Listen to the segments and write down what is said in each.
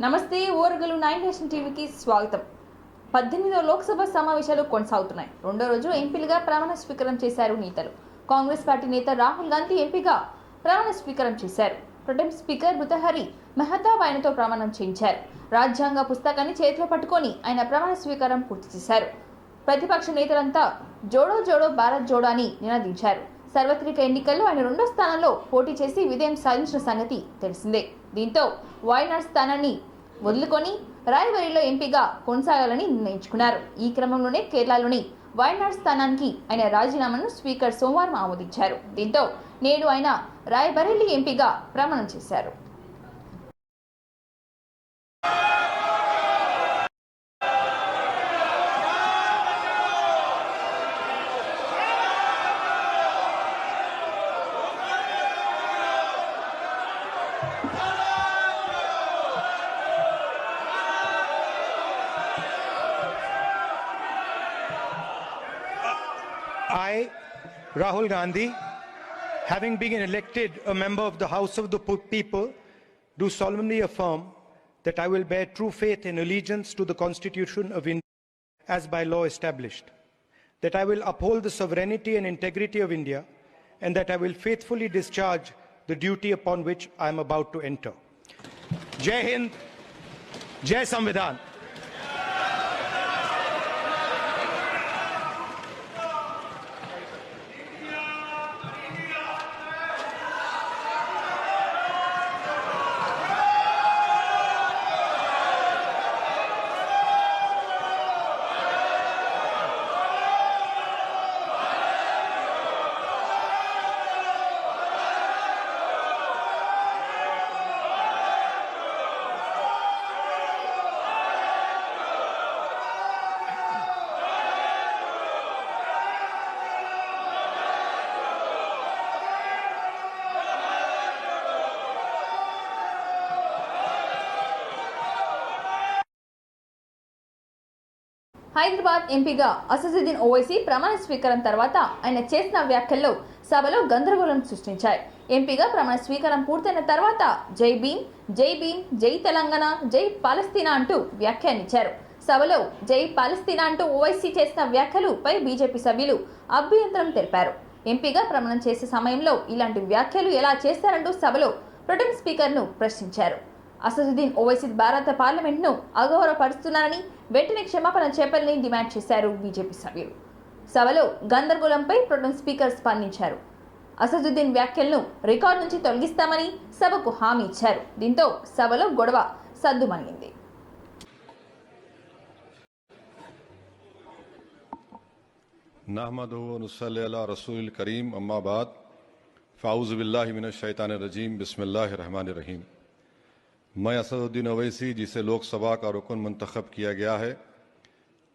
నమస్తే ఓరగలు 9 నేషన్ టీవీకి స్వాగతం. 18వ లోక్సభ సమావేశాలు కొనసాగుతున్నాయి. రెండో రోజు ఎంపీలుగా ప్రమాణ స్వీకారం చేశారు నేతలు. కాంగ్రెస్ పార్టీ నేత రాహుల్ గాంధీ ఎంపీగా ప్రమాణ స్వీకారం చేశారు. ప్రొటెం స్పీకర్ భృతహరి మెహతాబ్ ఆయనతో ప్రమాణం చేయించారు. రాజ్యాంగ పుస్తకాన్ని చేతిలో పట్టుకొని ఆయన ప్రమాణ స్వీకారం పూర్తి చేశారు. ప్రతిపక్ష నేతలంతా జోడో జోడో భారత్ జోడో అని నినదించారు. సార్వత్రిక ఎన్నికల్లో ఆయన రెండో స్థానంలో పోటీ చేసి విజయం సాధించిన సంగతి తెలిసిందే. దీంతో వాయనాడ్ స్థానాన్ని వదులుకొని రాయ్బరేలీలో ఎంపీగా కొనసాగాలని నిర్ణయించుకున్నారు. ఈ క్రమంలోనే కేరళలోని వాయనాడ్ స్థానానికి ఆయన రాజీనామాను స్పీకర్ సోమవారం ఆమోదించారు. దీంతో నేడు ఆయన రాయ్బరేలీ ఎంపీగా ప్రమాణం చేశారు. I, Rahul Gandhi, having been elected a member of the House of the People, do solemnly affirm that I will bear true faith and allegiance to the Constitution of India as by law established, that I will uphold the sovereignty and integrity of India, and that I will faithfully discharge the duty upon which I am about to enter. Jai Hind, Jai Samvidhan. Hyderabad ఎంపీగా అసదుద్దీన్ ఓవైసీ ప్రమాణ స్వీకారం తర్వాత ఆయన చేసిన వ్యాఖ్యల్లో సభలో గందరగోళం సృష్టించాయి. ఎంపీగా ప్రమాణ స్వీకారం పూర్తయిన తర్వాత జై భీమ్, జై భీమ్, జై తెలంగాణ, జై పాలస్తీనా అంటూ వ్యాఖ్యానించారు. సభలో జై పాలస్తీనా అంటూ ఓవైసీ చేసిన వ్యాఖ్యలపై బీజేపీ సభ్యులు అభ్యంతరం తెలిపారు. ఎంపీగా ప్రమాణం చేసే సమయంలో ఇలాంటి వ్యాఖ్యలు ఎలా చేస్తారంటూ సభలో ప్రొటెం స్పీకర్ను ప్రశ్నించారు. అసదుద్దీన్ ఓవైసీ భారత పార్లమెంట్ను అగౌరవపరుస్తున్నారని వెంటనే క్షమాపణ చెప్పాలని డిమాండ్ చేశారు బీజేపీ సభ్యులు. సభలో గందరగోళంపై ప్రొటెం స్పీకర్ స్పందించారు. అసదుద్దీన్ వ్యాఖ్యలను రికార్డు నుంచి తొలగిస్తామని సభకు హామీ ఇచ్చారు. దీంతో సభలో గొడవ సద్దుమణిగింది. नहमदुहु व नुसल्ली अला रसूलिल करीम अम्मा बाद फ़ाऊज़ु बिल्लाहि मिनश शैतानिर रजीम बिस्मिल्लाहिर रहमानिर रहीम। मैं असदुद्दीन ओवैसी, जिसे लोकसभा का रुकन मुंतखब किया गया है,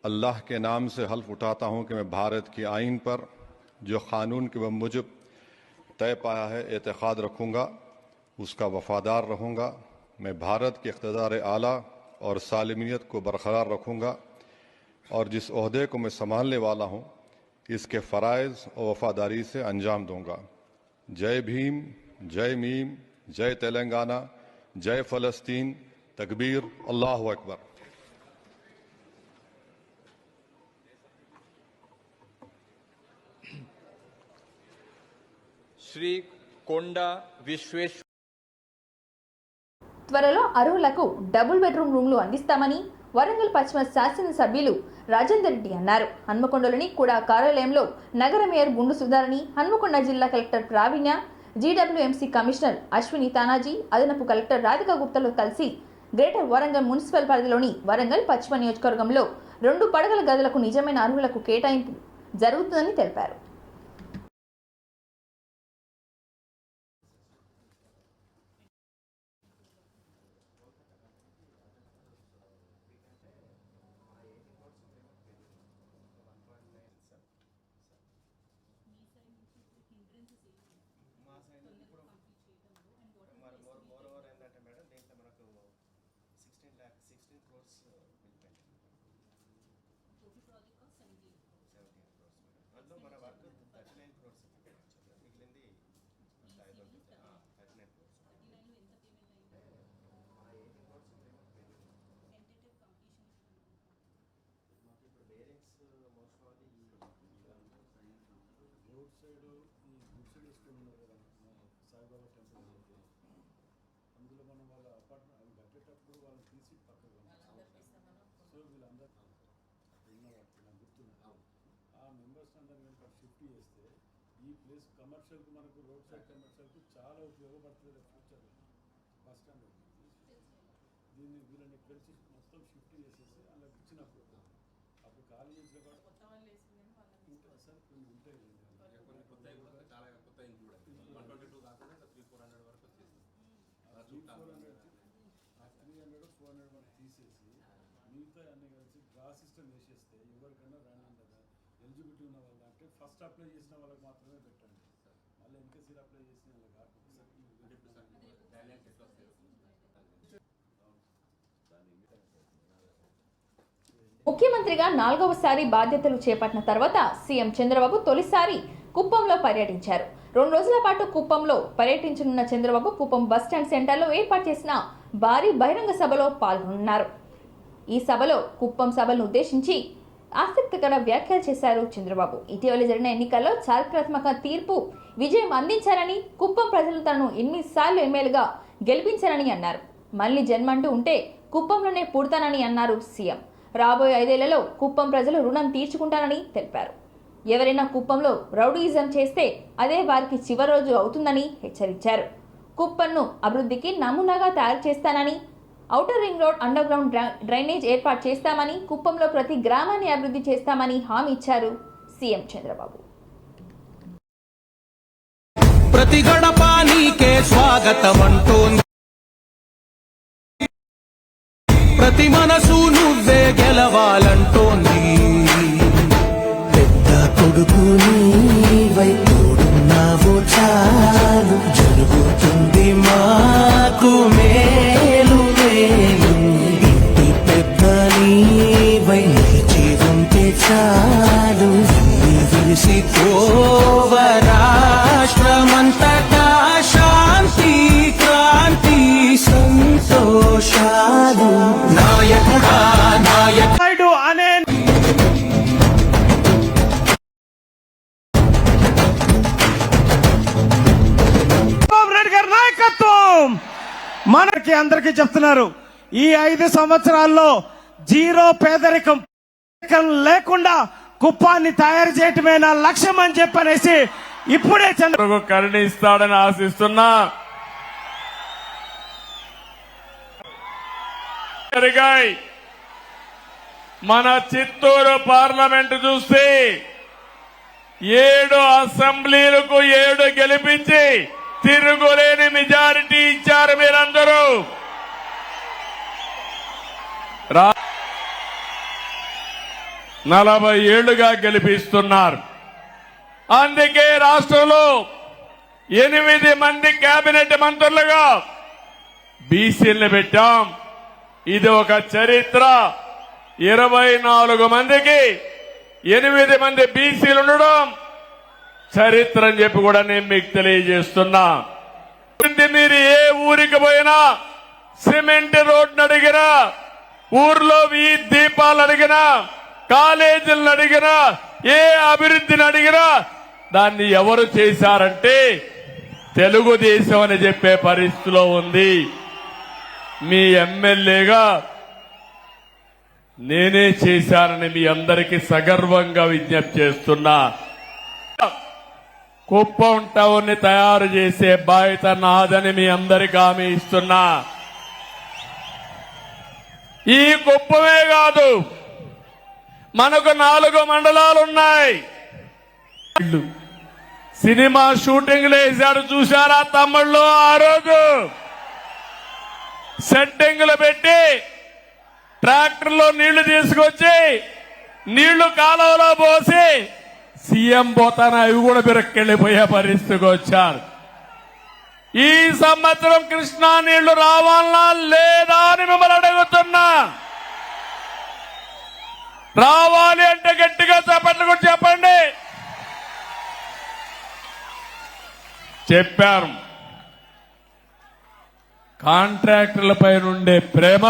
अल्लाह के नाम से हल्फ उठाता हूँ कि मैं भारत की आइन पर जो क़ानून के मुजब तय पाया है एतक़ाद रखूँगा, उसका वफ़ादार रहूँगा। मैं भारत के इक़्तिदार आला और सालिमियत को बरकरार रखूँगा और जिस ओहदे को मैं संभालने वाला हूँ इसके फ़राइज़ और वफ़ादारी से अंजाम दूँगा। जय भीम, जय मीम, जय तेलंगाना, जय फ़लस्तीन, तकबीर, अल्लाहु अकबर। श्री कोंडा विश्वेश्वर త్వరలో అర్హులకు డబుల్ బెడ్రూమ్ రూమ్లు అందిస్తామని వరంగల్ పశ్చిమ శాసనసభ్యులు రాజేందర్ రెడ్డి అన్నారు. హన్మకొండలోని కూడా కార్యాలయంలో నగర మేయర్ గుండు సుధారాణి, హన్మకొండ జిల్లా కలెక్టర్ ప్రావీణ్య, జీడబ్ల్యూఎంసీ కమిషనర్ అశ్విని తానాజీ, అదనపు కలెక్టర్ రాధికా గుప్తాలో కలిసి గ్రేటర్ వరంగల్ మున్సిపల్ పరిధిలోని వరంగల్ పశ్చిమ నియోజకవర్గంలో 2 పడగల గదులకు నిజమైన అర్హులకు కేటాయింపు జరుగుతుందని తెలిపారు. రోడ్ సైడ్ ఈ గుడిసెలు స్కూల్ ఉన్నారు కదా సాయిబాబా టెంపుల్ అయితే అందులో మనం వాళ్ళ అపార్ట్మెంట్ అవి కట్టేటప్పుడు వాళ్ళని తీసి పక్కకు సో వీళ్ళందరూ ఉన్న వాటికి నాకు గుర్తున్నారు ఆ మెంబర్స్ అందరూ కనుక షిఫ్ట్ చేస్తే ఈ ప్లేస్ కమర్షియల్కి మనకు రోడ్ సైడ్ కమర్షియల్కి చాలా ఉపయోగపడుతుంది ఫ్యూచర్లో బస్ స్టాండ్ దీన్ని వీళ్ళని కలిసి మొత్తం షిఫ్ట్ చేసేసి వాళ్ళకి ఇచ్చినప్పుడు అప్పుడు ఖాళీ చేసిన కూడా ఉంటాయి సార్ కొన్ని ఉంటాయి చాలా కొత్త ఇంక్లూడ్ అయింది 122 కాకుండా 300-400 వరకు వచ్చేసింది. 300 400 వరకు తీసేసి మిగతా అన్ని కలిసి డ్రా సిస్టమ్ వేసేస్తే ఎవరికైనా రాని కదా ఎలిజిబిలిటీ ఉన్న వాళ్ళు అంటే ఫస్ట్ అప్లై చేసిన వాళ్ళకి మాత్రమే పెట్టండి మళ్ళీ ఎన్కేసీ అప్లై చేసిన వాళ్ళకి కాకుండా ముఖ్యమంత్రిగా 4వసారి బాధ్యతలు చేపట్టిన తర్వాత సీఎం చంద్రబాబు తొలిసారి కుప్పంలో పర్యటించారు. 2 రోజుల పాటు కుప్పంలో పర్యటించనున్న చంద్రబాబు కుప్పం బస్టాండ్ సెంటర్లో ఏర్పాటు చేసిన భారీ బహిరంగ సభలో పాల్గొన్నారు. ఈ సభలో కుప్పం సభలను ఉద్దేశించి ఆసక్తికర వ్యాఖ్యలు చేశారు చంద్రబాబు. ఇటీవల జరిగిన ఎన్నికల్లో చారిత్రాత్మక తీర్పు విజయం అందించారని, కుప్పం ప్రజలు తనను 8 సార్లు ఎమ్మెల్యేగా గెలిపించారని అన్నారు. మళ్లీ జన్మంటూ ఉంటే కుప్పంలోనే పుడతానని అన్నారు సీఎం. రాబోయే 5 ఏళ్లలో కుప్పం ప్రజలు రుణం తీర్చుకుంటారని తెలిపారు. ఎవరైనా కుప్పంలో రౌడీయిజం చేస్తే అదే వారికి చివరి రోజు అవుతుందని హెచ్చరించారు. కుప్పంను అభివృద్ధికి నమూనాగా తయారు చేస్తానని, outer ring road, under ground drainage ఏర్పాటు చేస్తామని, కుప్పంలో ప్రతి గ్రామాన్ని అభివృద్ధి చేస్తామని హామీ ఇచ్చారు సీఎం చంద్రబాబు. ప్రతి గడప నీకే స్వాగతం అంటోంది, ప్రతి మనసు నువ్వే గెలవాలంటోంది. పెద్ద కొడుకు నీవై తోడున్నావు చాలు, జరుగుతుంది మాకు మేలు మేలు. ఇంటి పెద్ద నీవై నిలిచి ఉంటే చాలు, విలిసి పోవ రాష్ట్రమంతటా శాంతి క్రాంతి సంతోషాలు. నాయకుడా నాయకుడు అనే రెడ్డి గారి నాయకత్వం మనకి అందరికీ చెప్తున్నారు. ఈ 5 సంవత్సరాల్లో జీరో పేదరికం లేకుండా కుప్పాన్ని తయారు చేయటమే నా లక్ష్యం అని చెప్పనేసి ఇప్పుడే చంద్రబాబు కరుణిస్తాడని ఆశిస్తున్నా. మన చిత్తూరు పార్లమెంటు చూస్తే 7 అసెంబ్లీలకు 7 గెలిపించి తిరుగులేని మెజారిటీ ఇచ్చారు మీరందరూ. 40 ఏళ్లుగా గెలిపిస్తున్నారు. అందుకే రాష్ట్రంలో 8 మంది కేబినెట్ మంత్రులుగా బీసీలను పెట్టాం. ఇది ఒక చరిత్ర. 24 మందికి 8 మంది బీసీలు ఉండడం చరిత్ర అని చెప్పి కూడా నేను మీకు తెలియజేస్తున్నా. మీరు ఏ ఊరికి పోయినా సిమెంట్ రోడ్ను అడిగినా, ఊర్లో వీధి దీపాలు అడిగినా, కాలేజీలను అడిగినా, ఏ అభివృద్ధిని అడిగినా దాన్ని ఎవరు చేశారంటే తెలుగుదేశం అని చెప్పే పరిస్థితిలో ఉంది. మీ ఎమ్మెల్యేగా నేనే చేశానని మీ అందరికీ సగర్వంగా విజ్ఞప్తి చేస్తున్నా. కుప్పం టౌన్ ని తయారు చేసే బాధ్యత నాదని మీ అందరికీ హామీ ఇస్తున్నా. ఈ కుప్పమే కాదు, మనకు 4 మండలాలున్నాయి. సినిమా షూటింగ్లు వేశాడు చూశారా తమ్ముళ్ళు? ఆ రోజు సెట్టింగ్లు పెట్టి ట్రాక్టర్లో నీళ్లు తీసుకొచ్చి నీళ్లు కాలువలో పోసి సీఎం పోతాన అవి కూడా బిరక్కెళ్లిపోయే పరిస్థితికి వచ్చారు. ఈ సంవత్సరం కృష్ణా నీళ్లు రావాలా లేదా అని మిమ్మల్ని అడుగుతున్నా. రావాలి అంటే గట్టిగా చప్పట్లు కూడా చెప్పండి. చెప్పారు. కాంట్రాక్టర్లపై నుండే ప్రేమ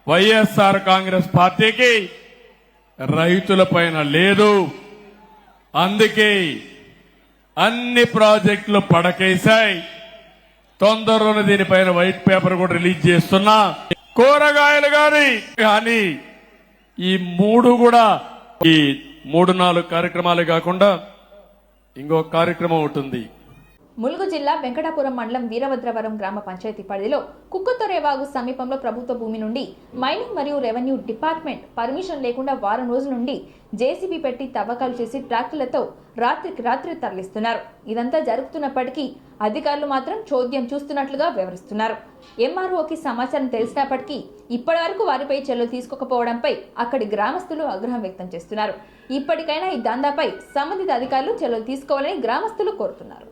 వైఎస్ఆర్ కాంగ్రెస్ పార్టీకి రైతులపైన లేదు. అందుకే అన్ని ప్రాజెక్టులు పడకేశాయి. తొందరలోనే దీనిపైన వైట్ పేపర్ కూడా రిలీజ్ చేస్తున్నా. కూరగాయలు కానీ ఈ మూడు కూడా ఈ 3-4 కార్యక్రమాలు కాకుండా ఇంకో కార్యక్రమం ఉంటుంది. ములుగు జిల్లా వెంకటాపురం మండలం వీరభద్రవరం గ్రామ పంచాయతీ పరిధిలో కుక్కతొరేవాగు సమీపంలో ప్రభుత్వ భూమి నుండి మైనింగ్ మరియు రెవెన్యూ డిపార్ట్మెంట్ పర్మిషన్ లేకుండా వారం రోజుల నుండి జేసీబీ పెట్టి తవ్వకాలు చేసి ట్రాక్టర్లతో రాత్రికి రాత్రి తరలిస్తున్నారు. ఇదంతా జరుగుతున్నప్పటికీ అధికారులు మాత్రం చోద్యం చూస్తున్నట్లుగా వివరిస్తున్నారు. ఎంఆర్ఓకి సమాచారం తెలిసినప్పటికీ ఇప్పటి వరకు వారిపై చర్యలు తీసుకోకపోవడంపై అక్కడి గ్రామస్తులు ఆగ్రహం వ్యక్తం చేస్తున్నారు. ఇప్పటికైనా ఈ దందాపై సంబంధిత అధికారులు చర్యలు తీసుకోవాలని గ్రామస్తులు కోరుతున్నారు.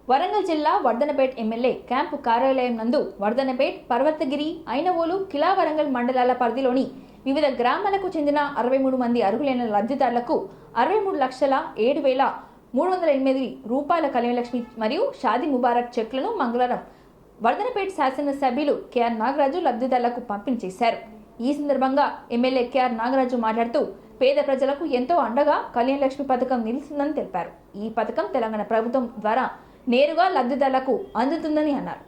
వరంగల్ జిల్లా వర్ధనపేట్ ఎమ్మెల్యే క్యాంపు కార్యాలయం నందు వర్ధనపేట్, పర్వతగిరి, ఐనవోలు, కిలా వరంగల్ మండలాల పరిధిలోని వివిధ గ్రామాలకు చెందిన 63 మంది అర్హులైన లబ్ధిదారులకు 63,07,308 రూపాయల కళ్యాణలక్ష్మి మరియు షాదీ ముబారక్ చెక్లను మంగళవారం వర్ధనపేట్ శాసనసభ్యులు కేఆర్ నాగరాజు లబ్ధిదారులకు పంపిణీ చేశారు. ఈ సందర్భంగా ఎమ్మెల్యే కేఆర్ నాగరాజు మాట్లాడుతూ పేద ప్రజలకు ఎంతో అండగా కళ్యాణలక్ష్మి పథకం నిలుస్తుందని తెలిపారు. ఈ పథకం తెలంగాణ ప్రభుత్వం ద్వారా నేరుగా లబ్ధిదారులకు అందుతుందని అన్నారు.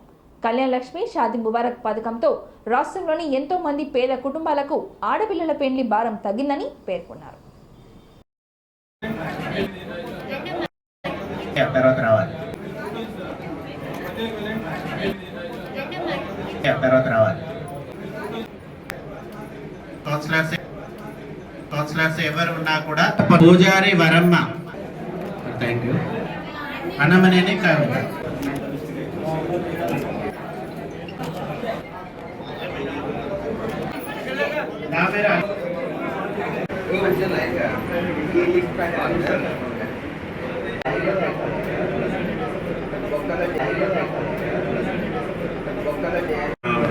కళ్యాణలక్ష్మి, షాదీ ముబారక్ పథకంతో రాష్ట్రంలోని ఎంతో మంది పేద కుటుంబాలకు ఆడపిల్లల పెండ్లి భారం తగ్గిందని పేర్కొన్నారు. కౌన్సిలర్స్ ఎవరు ఉన్నా కూడా పూజారి వరమ్మ, థ్యాంక్ యూ, అన్నమనేని కవిత,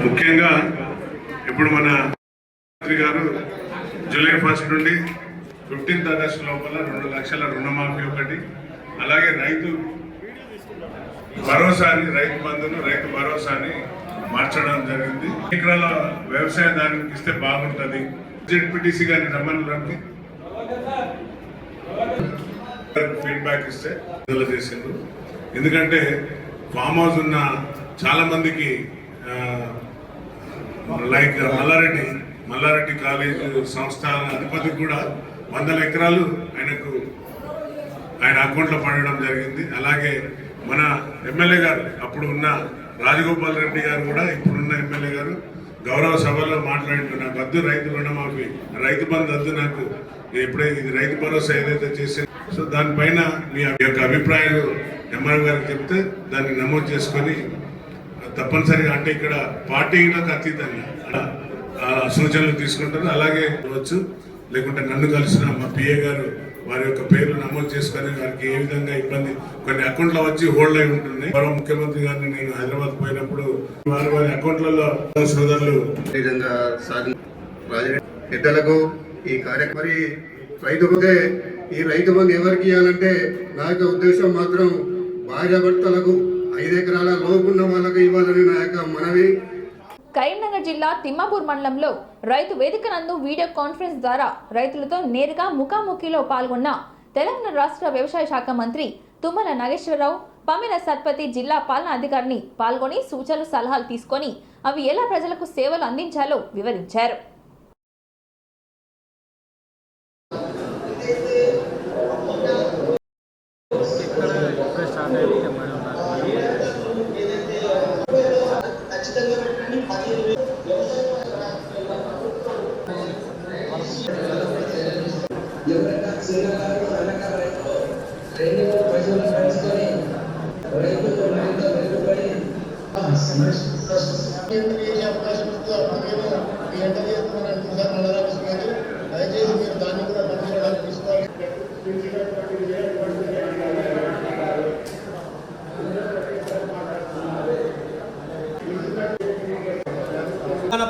ముఖ్యంగా ఇప్పుడు మన మంత్రి గారు జూలై 1 నుండి 15th ఆగస్టు లోపల 2 లక్షల రుణమాఫీ ఒకటి, అలాగే రైతు భరోసాని, రైతు బంధును, రైతు భరోసాని మార్చడం జరిగింది. ఎకరాల వ్యవసాయ దానికి ఇస్తే బాగుంటుంది. జెడ్పీటీసీ గారిని రమ్మని ఫీడ్బ్యాక్ ఇస్తే విడుదల చేసిండ్రు. ఎందుకంటే ఫామ్ హౌస్ ఉన్న చాలా మందికి లైక్ మల్లారెడ్డి మల్లారెడ్డి కాలేజ్ సంస్థ అధిపతికి కూడా 100 ఎకరాలు ఆయన అకౌంట్లో పడడం జరిగింది. అలాగే మన ఎమ్మెల్యే గారు అప్పుడు ఉన్న రాజగోపాల్ రెడ్డి గారు కూడా ఇప్పుడున్న ఎమ్మెల్యే గారు గౌరవ సభలో మాట్లాడుతూ నాకు వద్దు రైతు రుణమాఫీ, రైతు బంధు వద్దు, నాకు ఎప్పుడైతే ఇది రైతు భరోసా ఏదైతే చేసింది, సో దానిపైన మీ యొక్క అభిప్రాయాలు ఎంఆర్ఓ గారికి చెప్తే దాన్ని నమోదు చేసుకొని తప్పనిసరిగా అంటే ఇక్కడ పార్టీలకు అతీతంగా సూచనలు తీసుకుంటారు. అలాగే వచ్చు, లేకుంటే నన్ను కలిసిన మా పిఏ గారు వారి యొక్క పేర్లు నమోదు చేసుకొని వారికి ఏ విధంగా ఇబ్బంది కొన్ని అకౌంట్లో వచ్చి హోల్డ్ అయి ఉంటుంది. మరో ముఖ్యమంత్రి గారిని నేను హైదరాబాద్ పోయినప్పుడు వారి అకౌంట్లలో సోదరులు పెద్దలకు ఈ కార్యక్రమం మరి రైతుకే ఈ రైతు బంధు ఎవరికి ఇవ్వాలంటే నా యొక్క ఉద్దేశం మాత్రం భార్యాభర్తలకు 5 ఎకరాల లోపున్న వాళ్ళకు ఇవ్వాలని నా యొక్క మనవి. కరీంనగర్ జిల్లా తిమ్మాపూర్ మండలంలో రైతు వేదిక నందు వీడియో కాన్ఫరెన్స్ ద్వారా రైతులతో నేరుగా ముఖాముఖిలో పాల్గొన్న తెలంగాణ రాష్ట్ర వ్యవసాయ శాఖ మంత్రి తుమ్మల నాగేశ్వరరావు, పమిల సత్పతి జిల్లా పాలనా అధికారిని పాల్గొని సూచనలు సలహాలు తీసుకొని అవి ఎలా ప్రజలకు సేవలు అందించాలో వివరించారు.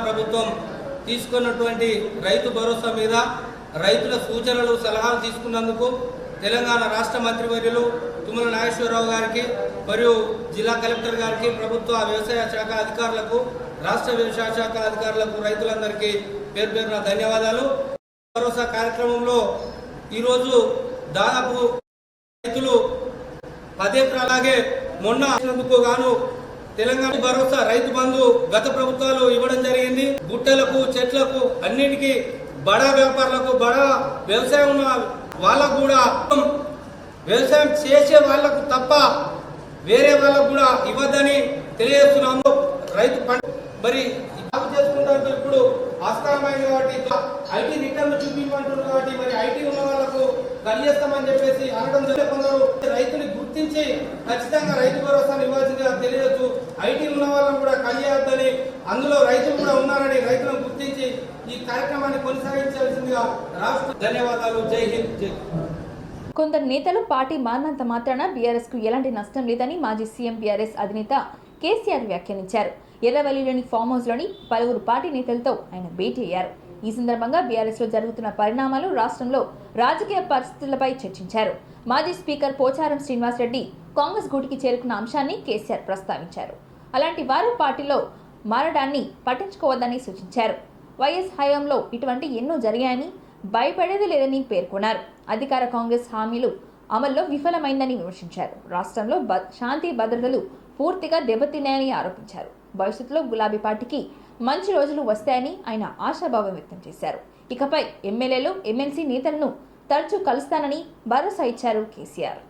ప్రభుత్వం తీసుకున్నటువంటి రైతు భరోసా మీద రైతుల సూచనలు సలహాలు తీసుకున్నందుకు తెలంగాణ రాష్ట్ర మంత్రివర్యులు తుమ్మల నాగేశ్వరరావు గారికి మరియు జిల్లా కలెక్టర్ గారికి, ప్రభుత్వ వ్యవసాయ శాఖ అధికారులకు, రాష్ట్ర వ్యవసాయ శాఖ అధికారులకు, రైతులందరికీ పేరు పేరున ధన్యవాదాలు. భరోసా కార్యక్రమంలో ఈరోజు దాదాపు రైతులు 10 ఎకరాలాగే మొన్న గాను తెలంగాణ భరోసా రైతు బంధు గత ప్రభుత్వాలు ఇవ్వడం జరిగింది. గుట్టలకు, చెట్లకు, అన్నిటికీ బడా వ్యాపారులకు, బడా వ్యవసాయం ఉన్న వాళ్ళకు కూడా, వ్యవసాయం చేసే వాళ్లకు తప్ప వేరే వాళ్ళకు కూడా ఇవ్వద్దని తెలియజేస్తున్నాము. రైతు పంట మరి సాగు చేసుకుంటారు ఇప్పుడు ఆస్కారమైంది కాబట్టి ఐటీ రిటర్న్లు చూపించమంటున్నారు కాబట్టి మరి ఐటీ ఉన్న వాళ్ళకు కలిగేస్తామని చెప్పేసి అనడం జరిగే కొందరు రైతుని గుర్తించి ఖచ్చితంగా రైతు భరోసాను ఇవ్వాల్సిందిగా తెలియజేస్తూ ఐటీ ఉన్న వాళ్ళని కూడా కలిగేద్దని, అందులో రైతులు కూడా ఉన్నారని రైతులను గుర్తించి ఈ కార్యక్రమాన్ని కొనసాగించాల్సిందిగా రాష్ట్ర ధన్యవాదాలు. జై హింద్. జై. కొందరు నేతలు పార్టీ మారినంత మాత్రాన బీఆర్ఎస్ కు ఎలాంటి నష్టం లేదని మాజీ సీఎం బీఆర్ఎస్ అధినేత కేసీఆర్ వ్యాఖ్యానించారు. ఎర్రవల్లిలోని ఫామ్ హౌస్ లోని పలువురు పార్టీ నేతలతో ఆయన భేటీ అయ్యారు. ఈ సందర్భంగా బీఆర్ఎస్ లో జరుగుతున్న పరిణామాలు, రాష్ట్రంలో రాజకీయ పరిస్థితులపై చర్చించారు. మాజీ స్పీకర్ పోచారం శ్రీనివాసరెడ్డి కాంగ్రెస్ గూటికి చేరుకున్న అంశాన్ని కేసీఆర్ ప్రస్తావించారు. అలాంటి వారు పార్టీలో మారడాన్ని పట్టించుకోవద్దని సూచించారు. వైఎస్ హయాంలో ఇటువంటి ఎన్నో జరిగాయని, భయపడేది లేదని పేర్కొన్నారు. అధికార కాంగ్రెస్ హామీలు అమల్లో విఫలమైందని విమర్శించారు. రాష్ట్రంలో శాంతి భద్రతలు పూర్తిగా దెబ్బతిన్నాయని ఆరోపించారు. భవిష్యత్తులో గులాబీ పార్టీకి మంచి రోజులు వస్తాయని ఆయన ఆశాభావం వ్యక్తం చేశారు. ఇకపై ఎమ్మెల్యేలు, ఎమ్మెల్సీ నేతలను తరచూ కలుస్తానని భరోసా ఇచ్చారు కేసీఆర్.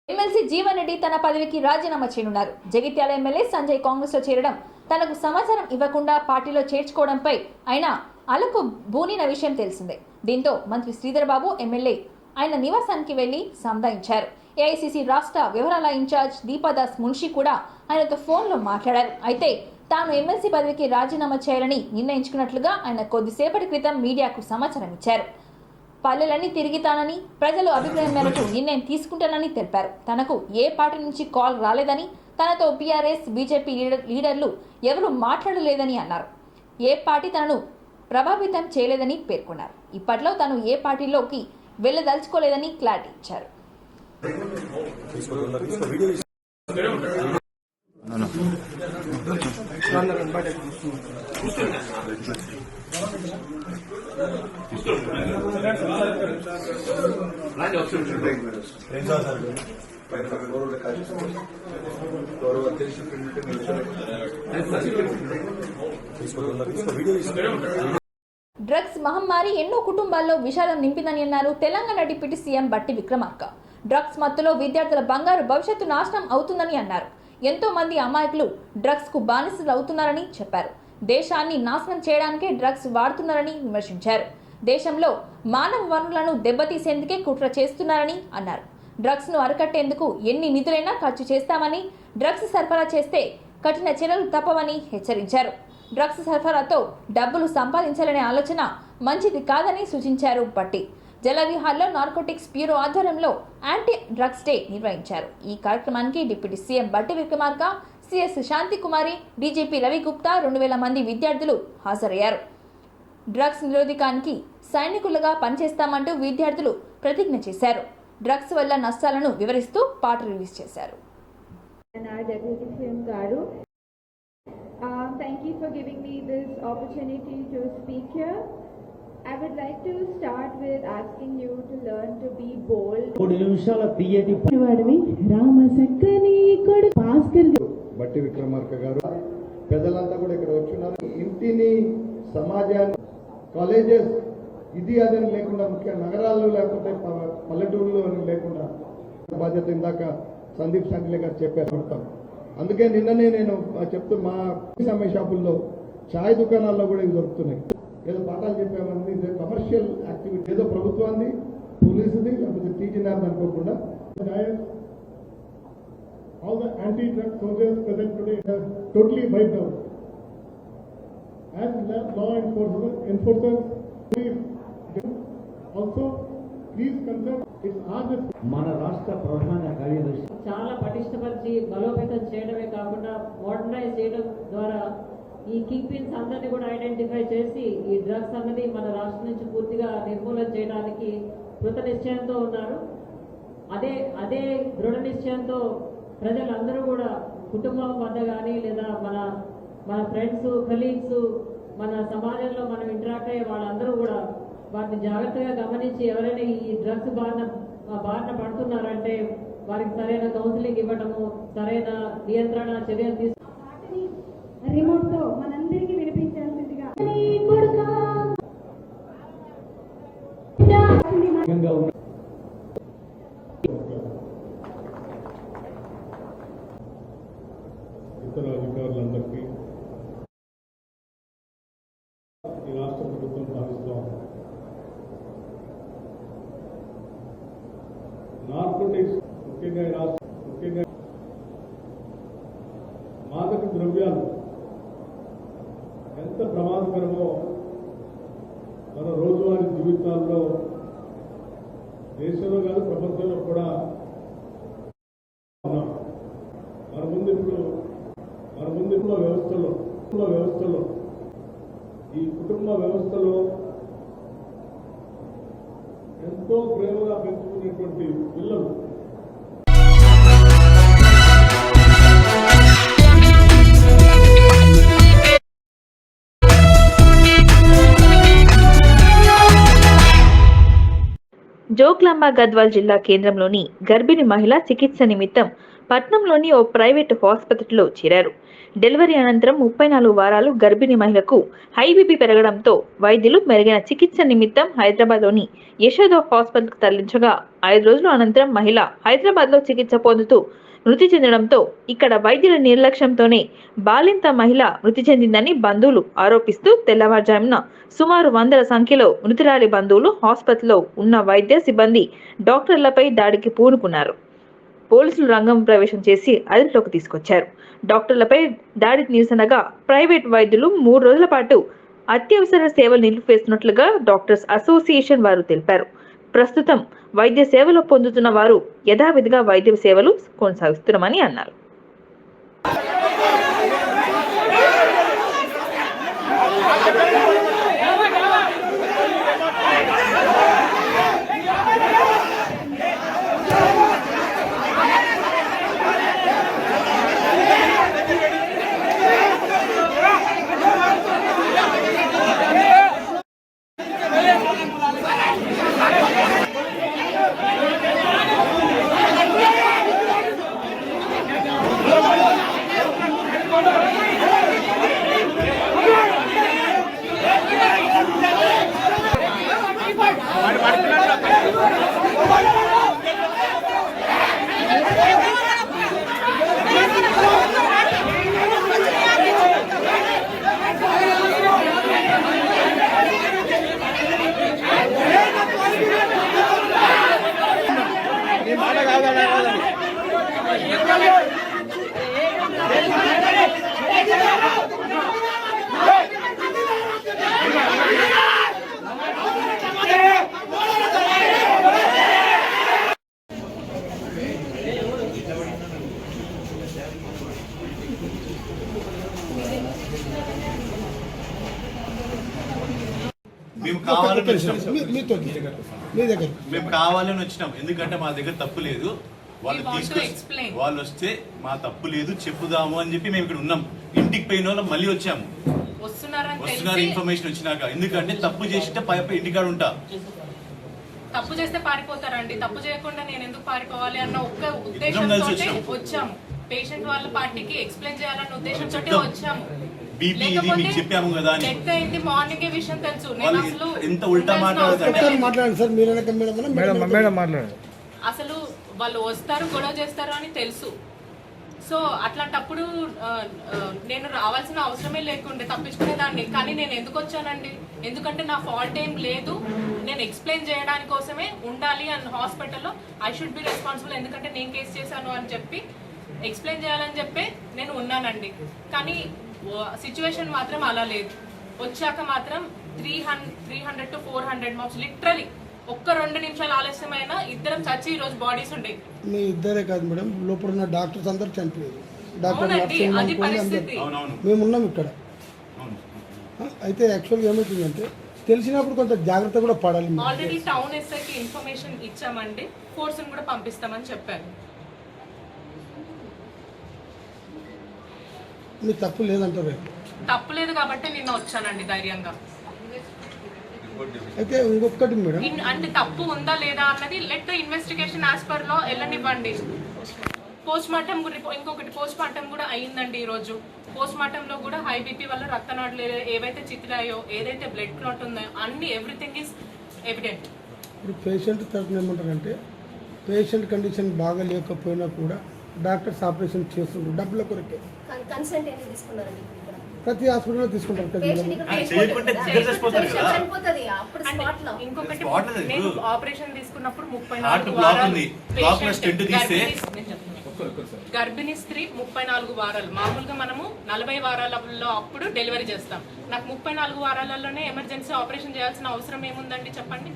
ఎమ్మెల్సీ జీవన్ రెడ్డి తన పదవికి రాజీనామా చేయనున్నారు. జగిత్యాల ఎమ్మెల్యే సంజయ్ కాంగ్రెస్ లో చేరడం, తనకు సమాచారం ఇవ్వకుండా పార్టీలో చేర్చుకోవడంపై ఆయన అలకు బూనిన విషయం తెలిసిందే. దీంతో మంత్రి శ్రీధర్ బాబు ఎమ్మెల్యే ఆయన నివాసానికి వెళ్లి సంధాయించారు. ఏఐసిసి రాష్ట్ర వ్యవహారాల ఇన్ఛార్జ్ దీపాదాస్ మున్షి కూడా ఆయనతో ఫోన్లో మాట్లాడారు. అయితే తాను ఎమ్మెల్సీ పదవికి రాజీనామా చేయాలని నిర్ణయించుకున్నట్లుగా ఆయన కొద్దిసేపటి క్రితం మీడియాకు సమాచారం ఇచ్చారు. పల్లెలన్నీ తిరిగితానని, ప్రజలు అభిప్రాయం మేరకు నిర్ణయం తీసుకుంటానని తెలిపారు. తనకు ఏ పార్టీ నుంచి కాల్ రాలేదని, తనతో బీఆర్ఎస్, బీజేపీ లీడర్లు ఎవరూ మాట్లాడలేదని అన్నారు. ఏ పార్టీ తనను ప్రభావితం చేయలేదని పేర్కొన్నారు. ఇప్పట్లో తాను ఏ పార్టీలోకి వెళ్ళదలుచుకోలేదని క్లారిటీ ఇచ్చారు. డ్రగ్స్ మహమ్మారి ఎన్నో కుటుంబాల్లో విషాదం నింపిందని అన్నారు తెలంగాణ డిప్యూటీ సీఎం బట్టి విక్రమార్క. డ్రగ్స్ మత్తులో విద్యార్థుల బంగారు భవిష్యత్తు నాశనం అవుతుందని అన్నారు. ఎంతో మంది అమాయకులు డ్రగ్స్ కు బానిసలు అవుతున్నారని చెప్పారు. దేశాన్ని నాశనం చేయడానికే డ్రగ్స్ వాడుతున్నారని విమర్శించారు. దేశంలో మానవ వనరులను దెబ్బతీసేందుకే కుట్ర చేస్తున్నారని అన్నారు. డ్రగ్స్ ను అరికట్టేందుకు ఎన్ని నిధులైనా ఖర్చు చేస్తామని, డ్రగ్స్ సరఫరా చేస్తే కఠిన చర్యలు తప్పవని హెచ్చరించారు. డ్రగ్స్ సరఫరాతో డబ్బులు సంపాదించాలనే ఆలోచన మంచిది కాదని సూచించారు బట్టి. జలవిహార్లో నార్కోటిక్స్ బ్యూరో ఆధ్వర్యంలో యాంటీ డ్రగ్స్ డే నిర్వహించారు. ఈ కార్యక్రమానికి డిప్యూటీ సీఎం బట్టి విక్రమార్క, సిఎస్ శాంతికుమారి, డీజీపీ రవి గుప్తా, 2000 మంది విద్యార్థులు హాజరయ్యారు. డ్రగ్స్ నిరోధకానికి సైనికులుగా పనిచేస్తామంటూ విద్యార్థులు ప్రతిజ్ఞ చేశారు. డ్రగ్స్ వల్ల నష్టాలను వివరిస్తూ పాట రిలీజ్ చేశారు. Thank you for giving me this opportunity to speak here. I would like to start with asking you to learn to be bold. బట్టి విక్రమార్క గారు, పెద్దలంతా కూడా ఇక్కడ వచ్చున్నారు. ఇంటిని, సమాజాన్ని, కాలేజెస్ ఇది అదని లేకుండా, ముఖ్య నగరాల్లో లేకపోతే పల్లెటూరులో లేకుండా బాధ్యత ఇందాక సందీప్ సండిలే గారు చెప్పారు. అందుకే నిన్ననే నేను చెప్తూ మా సమ్మె షాపుల్లో, ఛాయ్ దుకాణాల్లో కూడా ఇవి దొరుకుతున్నాయి. ఏదో పాఠాలు చెప్పామని ఇది కమర్షియల్ యాక్టివిటీ, ఏదో ప్రభుత్వాన్ని, పోలీసుది లేకపోతే టీజీఆర్ అనుకోకుండా. All the anti-drug soldiers present today are totally wiped out. As law enforcers, please also please consider it's our. మన రాష్ట్ర ప్రధాన కార్యదర్శి చాలా పటిష్టపరిచి బలోపేతం చేయడమే కాకుండా మోడర్నైజ్ చేయడం ద్వారా ఈ కింగ్ పిన్స్ అందరినీ కూడా ఐడెంటిఫై చేసి ఈ డ్రగ్స్ అన్నది మన రాష్ట్రం నుంచి పూర్తిగా నిర్మూలన చేయడానికి కృత నిశ్చయంతో ఉన్నారు. అదే దృఢ నిశ్చయంతో ప్రజలందరూ కూడా కుటుంబం వద్ద కానీ లేదా మన ఫ్రెండ్స్, కలీగ్స్, మన సమాజంలో మనం ఇంటరాక్ట్ అయ్యే వాళ్ళందరూ కూడా వాటిని జాగ్రత్తగా గమనించి ఎవరైనా ఈ డ్రగ్స్ బారిన పడుతున్నారంటే వారికి సరైన కౌన్సిలింగ్ ఇవ్వటము, సరైన నియంత్రణ చర్యలు తీసుకు రిమోట్ తో మనందరికీ వినిపించాల్సిందిగా ఇతర అధికారులందరికీ ఈ రాష్ట్ర ప్రభుత్వం భావిస్తాం. నార్కోటిక్స్ ముఖ్యంగా మాదక ద్రవ్యాలు ఎంత ప్రమాదకరమో మన రోజువారీ జీవితాల్లో దేశంలో కాదు ప్రపంచంలో కూడా ఉన్నాం. మన ముందు ఇప్పుడు వ్యవస్థలో ఈ కుటుంబ వ్యవస్థలో ఎంతో ప్రేమగా పెంచుకునేటువంటి పిల్లలు జోగులాంబ గద్వాల్ జిల్లా కేంద్రంలోని గర్భిణీ మహిళ చికిత్స నిమిత్తం పట్నంలోని ఓ ప్రైవేటు ఆసుపత్రిలో చేరారు. డెలివరీ అనంతరం 34 వారాలు గర్భిణీ మహిళకు హై బీపీ పెరగడంతో వైద్యులు మెరుగైన చికిత్స నిమిత్తం హైదరాబాద్లోని యశోద హాస్పిటల్కు తరలించగా 5 రోజుల అనంతరం మహిళ హైదరాబాద్లో చికిత్స పొందుతూ మృతి చెందడంతో ఇక్కడ వైద్యుల నిర్లక్ష్యంతోనే బాలింత మహిళ మృతి చెందిందని బంధువులు ఆరోపిస్తూ తెల్లవారుజామున సుమారు 100 సంఖ్యలో మృతురాలి బంధువులు హాస్పిటల్లో ఉన్న వైద్య సిబ్బంది డాక్టర్లపై దాడికి పూనుకున్నారు. పోలీసులు రంగం ప్రవేశం చేసి అదుపులోకి తీసుకొచ్చారు. డాక్టర్లపై దాడికి నిరసనగా ప్రైవేట్ వైద్యులు 3 రోజుల పాటు అత్యవసర సేవలు నిలిపివేస్తున్నట్లుగా డాక్టర్స్ అసోసియేషన్ వారు తెలిపారు. ప్రస్తుతం వైద్య సేవలు పొందుతున్న వారు యథావిధిగా వైద్య సేవలు కొనసాగిస్తున్నామని అన్నారు. మేము కావాలని వచ్చినాం, ఎందుకంటే మా దగ్గర తప్పు లేదు. వాళ్ళు వస్తే మా తప్పు లేదు చెప్పుదాము అని చెప్పి మేము ఇక్కడ ఉన్నాం. ఇంటికి పోయిన వాళ్ళం మళ్ళీ వచ్చాము, వస్తున్నారు ఇన్ఫర్మేషన్ వచ్చినాక. ఎందుకంటే తప్పు చేసింటే పై ఇంటికాడ ఉంటా. తప్పు చేస్తే పారిపోతారండి, తప్పు చేయకుండా నేను ఎందుకు పారిపోవాలి అన్న ఒక్క ఉద్దేశంతో వచ్చాము. పేషెంట్ వాళ్ళ పార్టీకి ఎక్స్ప్లెయిన్ చేయాలన్న ఉద్దేశంతో వచ్చాము. చెప్పాము కదా మార్నింగ్ విషయం తెలుసు. ఎంత ఉల్టా మాట్లాడారు. అసలు వాళ్ళు వస్తారు గొడవ చేస్తారు అని తెలుసు. సో అట్లాంటప్పుడు నేను రావాల్సిన అవసరమే లేకుండే, తప్పించుకునేదాన్ని. కానీ నేను ఎందుకు వచ్చానండి? ఎందుకంటే నా ఫాల్ట్ ఏం లేదు. నేను ఎక్స్ప్లెయిన్ చేయడానికి కోసమే ఉండాలి అని హాస్పిటల్లో ఐ షుడ్ బి రెస్పాన్సిబుల్, ఎందుకంటే నేను కేసు చేశాను అని చెప్పి ఎక్స్ప్లెయిన్ చేయాలని చెప్పి నేను ఉన్నానండి. కానీ సిచ్యువేషన్ మాత్రం అలా లేదు. వచ్చాక మాత్రం 300 to 400 మార్క్స్ లిటరలీ ఒక్క 2 నిమిషాలు ఆలస్యమైన ఇద్దరం చచ్చి ఈ రోజు బాడీస్ ఉండే. మీ ఇద్దరే కాదు మేడం, లోపల ఉన్న డాక్టర్స్ అందరూ చనిపోయారు. మేము ఉన్నాం ఇక్కడ. అయితే యాక్చువల్గా ఏమవుతుందంటే తెలిసినప్పుడు కొంత జాగ్రత్త కూడా పడాలి. ఆల్రెడీ టౌన్ ఎస్ఐకి ఇన్ఫర్మేషన్ ఇచ్చామండి, ఫోర్స్ కూడా పంపిస్తామని చెప్పారు. మీకు తప్పు లేదంటారు? తప్పు లేదు కాబట్టి నిన్న వచ్చానండి ధైర్యంగా. అయితే ఇంకొకటి మేడం, అంటే తప్పు ఉందా లేదా అన్నది let the investigation as per లో వెళ్ళనివ్వండి. పోస్ట్ మార్టం ఇంకొకటి పోస్ట్ మార్టం కూడా అయ్యిందండి ఈ రోజు. పోస్ట్ మార్టం లో కూడా హై బీపీ వల్ల రక్తనాడులు ఏవైతే చిత్రాయో, ఏదైతే బ్లడ్ క్లాట్ ఉందో అన్ని ఎవ్రీథింగ్ ఈస్ ఎవిడెంట్. ఇప్పుడు పేషెంట్ తరఫున ఏమంటారంటే పేషెంట్ కండిషన్ బాగా లేకపోయినా కూడా డాక్టర్స్ ఆపరేషన్ చేస్తున్నారు డబ్బుల కొరకే. ప్రతి హాస్పిటల్లో తీసుకుంటారు కదా. ఇంకొకటి ఆపరేషన్ తీసుకున్నప్పుడు 34 గర్భిణీ స్త్రీ 34 వారాలు. మామూలుగా మనము 40 వారాలలో అప్పుడు డెలివరీ చేస్తాం. నాకు 34 వారాలలోనే ఎమర్జెన్సీ ఆపరేషన్ చేయాల్సిన అవసరం ఏముందండి చెప్పండి?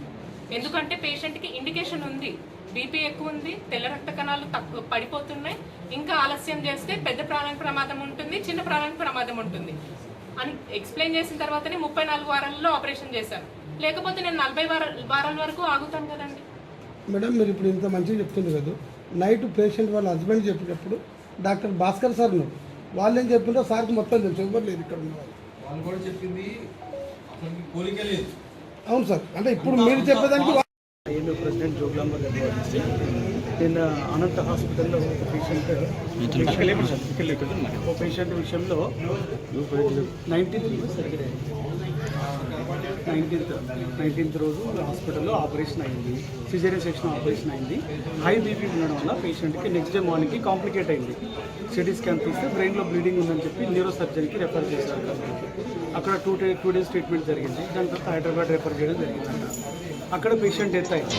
ఎందుకంటే పేషెంట్కి ఇండికేషన్ ఉంది, బీపీ ఎక్కువ ఉంది, తెల్ల రక్త కణాలు తక్కువ పడిపోతున్నాయి, ఇంకా ఆలస్యం చేస్తే పెద్ద ప్రాణానికి ప్రమాదం ఉంటుంది, చిన్న ప్రాణానికి ప్రమాదం ఉంటుంది అని ఎక్స్ప్లెయిన్ చేసిన తర్వాతనే 34 వారాలలో ఆపరేషన్ చేశాను. లేకపోతే నేను 40 వారాల వరకు ఆగుతాను కదండి. మేడం మీరు ఇప్పుడు ఇంత మంచిగా చెప్తుంది కదా, నైట్ పేషెంట్ వాళ్ళ హస్బెండ్ చెప్పినప్పుడు డాక్టర్ భాస్కర్ సార్ ఉన్నారు, వాళ్ళు ఏం చెప్పిందో సార్కి మొత్తం తెలుసు, ఎవరు లేదు ఇక్కడ ఉన్న వాళ్ళు కూడా చెప్పింది పోలికే లేదు. అవును సార్, అంటే ఇప్పుడు మీరు చెప్పేదానికి ప్రెసిడెంట్ జోగులాంబ గద్వాల్. నేను అనంత హాస్పిటల్లో ఒక పేషెంట్ విషయంలో 19 19th రోజు హాస్పిటల్లో ఆపరేషన్ అయింది, సిజేరియన్ సెక్షన్ ఆపరేషన్ అయింది. హై బీపీ ఉండడం వల్ల పేషెంట్కి నెక్స్ట్ డే మార్నింగ్కి కాంప్లికేట్ అయింది. సిటీ స్కాన్ తీస్తే బ్రెయిన్లో బ్లీడింగ్ ఉందని చెప్పి న్యూరో సర్జరీకి రెఫర్ చేశారు కాబట్టి అక్కడ 2 days ట్రీట్మెంట్ జరిగింది. దాని తర్వాత హైదరాబాద్ రెఫర్ చేయడం జరిగిందంట. అక్కడ పేషెంట్ డెత్ అయింది.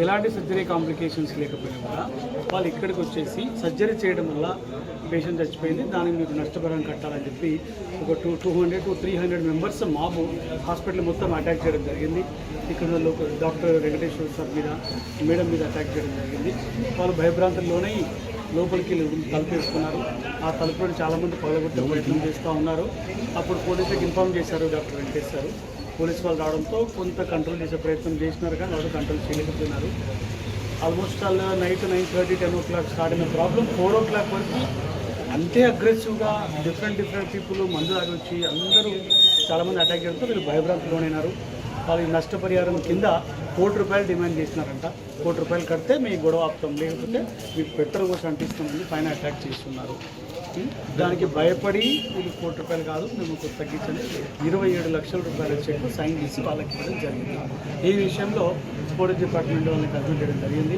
ఎలాంటి సర్జరీ కాంప్లికేషన్స్ లేకపోయినా కూడా వాళ్ళు ఇక్కడికి వచ్చేసి సర్జరీ చేయడం వల్ల పేషెంట్ చచ్చిపోయింది, దానికి మీరు నష్టపరం కట్టాలని చెప్పి ఒక 200 to 300 మెంబర్స్ మాబు హాస్పిటల్ మొత్తం అటాక్ చేయడం జరిగింది. ఇక్కడ డాక్టర్ వెంకటేశ్వర సార్ మీద, మేడం మీద అటాక్ చేయడం జరిగింది. వాళ్ళు భయభ్రాంతుల్లోనే లోపలికి తలుపు వేసుకున్నారు. ఆ తలుపులను చాలామంది పగలగొట్టే ప్రయత్నం చేస్తూ ఉన్నారు. అప్పుడు పోలీసులకు ఇన్ఫార్మ్ చేశారు డాక్టర్ వెంకటేష్ సార్. పోలీసు వాళ్ళు రావడంతో కొంత కంట్రోల్ చేసే ప్రయత్నం చేసినారు, కానీ వాళ్ళు కంట్రోల్ చేయలేకపోతున్నారు. ఆల్మోస్ట్ వాళ్ళు నైట్ 9:30, 10 o'clock స్టార్ట్ అయిన ప్రాబ్లం 4 o'clock వరకు అంతే అగ్రెసివ్గా డిఫరెంట్ పీపుల్ మందు తాగొచ్చి అందరూ చాలామంది అటాక్ చేయడంతో వీళ్ళు భయభ్రాంతులోనైనారు. వాళ్ళకి నష్టపరిహారం కింద ₹1 కోటి డిమాండ్ చేసినారంట. ₹1 కోటి కడితే మీ గొడవ ఆపుతాం, లేకపోతే మీకు పెట్రోల్ కోసం అంటిస్తామని పైన అటాక్ చేస్తున్నారు. దానికి భయపడి వీళ్ళు ₹1 కోటి కాదు, మేము తగ్గించండి 27 లక్షల రూపాయల చెక్ సైన్ చేసి వాళ్ళకి ఇవ్వడం జరిగింది. ఈ విషయంలో పోలీస్ డిపార్ట్మెంట్ వాళ్ళని కన్సల్ట్ చేయడం జరిగింది.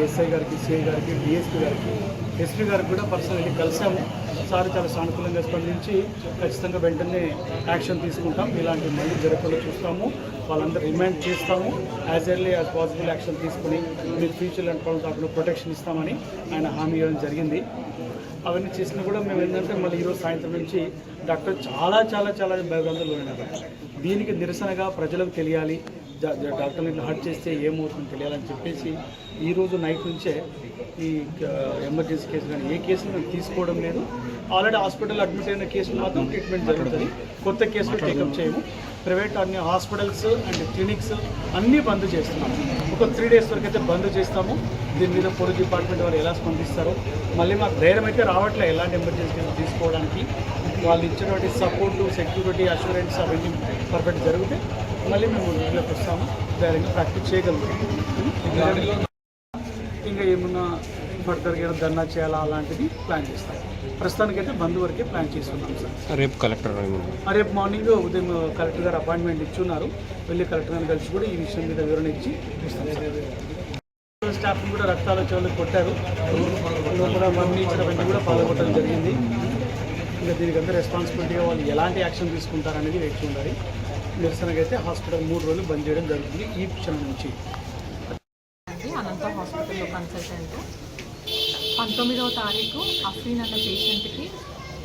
ఎస్ఐ గారికి, సిఐ గారికి, డిఎస్పీ గారికి, ఎస్పీ గారికి కూడా పర్సనల్గా కలిసాము. సార్ చాలా సానుకూలంగా స్పందించి ఖచ్చితంగా వెంటనే యాక్షన్ తీసుకుంటాం, ఇలాంటి మళ్ళీ జరగకుండా చూస్తాము, వాళ్ళందరూ రిమైండ్ చేస్తాము, as early as possible action తీసుకుని మీరు ఫ్యూచర్ అండ్ ప్రాబ్లమ్స్ కాకుండా ప్రొటెక్షన్ ఇస్తామని ఆయన హామీ ఇవ్వడం జరిగింది. అవన్నీ చేసినా కూడా మేము ఏంటంటే మళ్ళీ ఈరోజు సాయంత్రం నుంచి డాక్టర్ చాలా భయభ్రాంతులు ఉన్నారు. దీనికి నిరసనగా ప్రజలకు తెలియాలి, డాక్టర్ని ఇట్లా హర్ట్ చేస్తే ఏమవుతుందో తెలియాలని చెప్పేసి ఈరోజు నైట్ నుంచే ఈ ఎమర్జెన్సీ కేసు కానీ ఏ కేసులు మేము తీసుకోవడం లేదు. ఆల్రెడీ హాస్పిటల్ అడ్మిట్ అయిన కేసులు మాత్రం ట్రీట్మెంట్ జరుగుతుంది. కొత్త కేసులు టేకప్ చేయము. ప్రైవేట్ అన్ని హాస్పిటల్స్ అండ్ క్లినిక్స్ అన్నీ బంద్ చేస్తున్నాము. ఒక 3 days వరకు అయితే బంద్ చేస్తాము. దీని మీద పోలీస్ డిపార్ట్మెంట్ వాళ్ళు ఎలా స్పందిస్తారో, మళ్ళీ మాకు ధైర్యం అయితే రావట్లే ఎలాంటి ఎమర్జెన్సీ కేసులు తీసుకోవడానికి. వాళ్ళు ఇచ్చినటువంటి సపోర్టు, సెక్యూరిటీ, అష్యూరెన్స్ అవన్నీ పర్ఫెక్ట్ జరిగితే మళ్ళీ మేము డ్యూటీలోకి వస్తాము, ధైర్యంగా ప్రాక్టీస్ చేయగలుగుతాం. ఇంకా ఏమన్నా ఫర్దర్గా ధర్నా చేయాలా అలాంటిది ప్లాన్ చేస్తాం. ప్రస్తుతానికైతే బంద్ వరకే ప్లాన్ చేస్తున్నాం సార్. రేపు మార్నింగ్ ఉదయం కలెక్టర్ గారు అపాయింట్మెంట్ ఇచ్చున్నారు. వెళ్ళి కలెక్టర్ గారిని కలిసి కూడా ఈ విషయం మీద వివరణ ఇచ్చి ఇస్తాం సార్. స్టాఫ్ని కూడా రక్తాల చెవులకు కొట్టారు, లోపల మరణించడం కూడా పాల్గొట్టడం జరిగింది. ఇంకా దీనికంతా రెస్పాన్సిబిలిటీగా వాళ్ళు ఎలాంటి యాక్షన్ తీసుకుంటారనేది వేచి ఉండాలి. నిరసనగా అయితే హాస్పిటల్ 3 రోజులు బంద్ చేయడం జరుగుతుంది ఈ క్షణం నుంచి. అనంత హాస్పిటల్లో కన్సల్టెంట్ 19వ తారీఖు అఫ్రీన్ అన్న పేషెంట్కి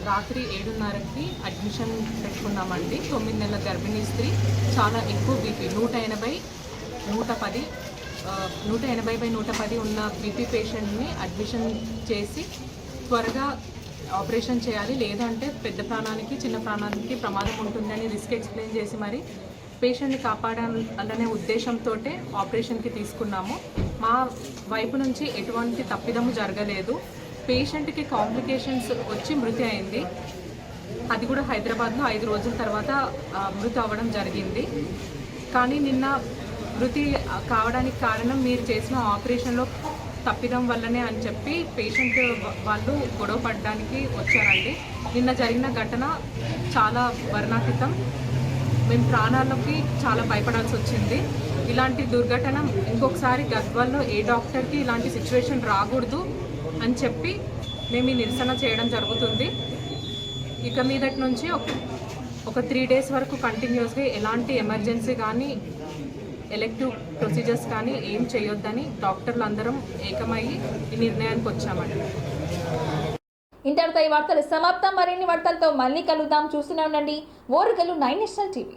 రాత్రి 7:30కి అడ్మిషన్ పెట్టుకున్నామండి. 9 నెలల గర్భిణీ స్త్రీ, చాలా ఎక్కువ బీపీ 180/110 ఉన్న బీపీ పేషెంట్ని అడ్మిషన్ చేసి త్వరగా ఆపరేషన్ చేయాలి, లేదంటే పెద్ద ప్రాణానికి చిన్న ప్రాణానికి ప్రమాదం ఉంటుందని రిస్క్ ఎక్స్ప్లెయిన్ చేసి మరి పేషెంట్ని కాపాడాలనే ఉద్దేశంతో ఆపరేషన్కి తీసుకున్నాము. మా వైపు నుంచి ఎటువంటి తప్పిదము జరగలేదు. పేషెంట్కి కాంప్లికేషన్స్ వచ్చి మృతి అయింది. అది కూడా హైదరాబాద్లో 5 రోజుల తర్వాత మృతి అవ్వడం జరిగింది. కానీ నిన్న మృతి కావడానికి కారణం మీరు చేసిన ఆపరేషన్లో తప్పిదం వల్లనే అని చెప్పి పేషెంట్ వాళ్ళు గొడవ పడడానికి వచ్చారండి. నిన్న జరిగిన ఘటన చాలా వర్ణాతీతం. మేము ప్రాణాలకి చాలా భయపడాల్సి వచ్చింది. ఇలాంటి దుర్ఘటన ఇంకొకసారి గద్వాల్లో ఏ డాక్టర్కి ఇలాంటి సిచ్యువేషన్ రాకూడదు అని చెప్పి మేము ఈ నిరసన చేయడం జరుగుతుంది. ఇక మీదటి నుంచి ఒక 3 days వరకు కంటిన్యూస్గా ఎలాంటి ఎమర్జెన్సీ కానీ ఎలెక్టివ్ ప్రొసీజర్స్ కానీ ఏం చేయొద్దని డాక్టర్లు అందరం ఏకమయ్యి ఈ నిర్ణయానికి వచ్చామండి. ఇంతటితో ఈ వార్తలు సమాప్తం. మరిన్ని వార్తలతో మళ్ళీ కలుద్దాం. చూస్తూనే ఉండండి ఓరుగల్లు 9 నేషనల్ టీవీ.